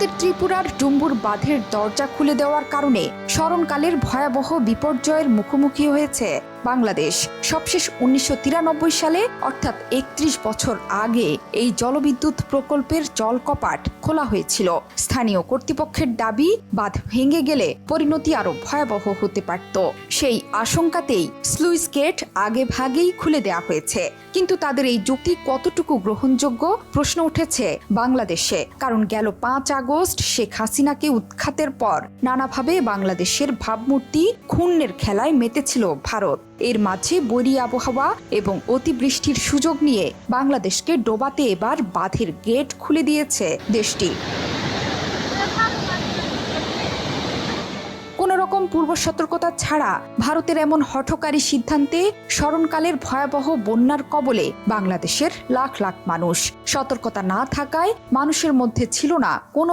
ভারতের ত্রিপুরার ডুম্বুর বাঁধের দরজা খুলে দেওয়ার কারণে স্মরণকালের ভয়াবহ বিপর্যয়ের মুখোমুখি হয়েছে বাংলাদেশ। সবশেষ ১৯৯৩ সালে অর্থাৎ ৩১ বছর আগে এই জলবিদ্যুৎ প্রকল্পের জলকপাট খোলা হয়েছিল। স্থানীয় কর্তৃপক্ষের দাবি, বাঁধ ভেঙে গেলে পরিণতি আরো ভয়াবহ হতে পারত। সেই আশঙ্কাতেই স্লুইস গেট আগে ভাগেই খুলে দেওয়া হয়েছে। কিন্তু তাদের এই যুক্তি কতটুকু গ্রহণযোগ্য প্রশ্ন উঠেছে বাংলাদেশে। কারণ গেল ৫ আগস্ট শেখ হাসিনাকে উৎখাতের পর নানাভাবে বাংলাদেশের ভাবমূর্তি ক্ষুণ্ণের খেলায় মেতেছিল ভারত। এর মাঝে বৈরী আবহাওয়া এবং অতিবৃষ্টির সুযোগ নিয়ে বাংলাদেশকে ডোবাতে এবার বাঁধের গেট খুলে দিয়েছে দেশটি। কোনো রকম পূর্ব সতর্কতা ছাড়া ভারতের এমন হঠকারী সিদ্ধান্তে স্মরণকালের ভয়াবহ বন্যার কবলে বাংলাদেশের লাখ লাখ মানুষ। সতর্কতা না থাকায় মানুষের মধ্যে ছিল না কোনো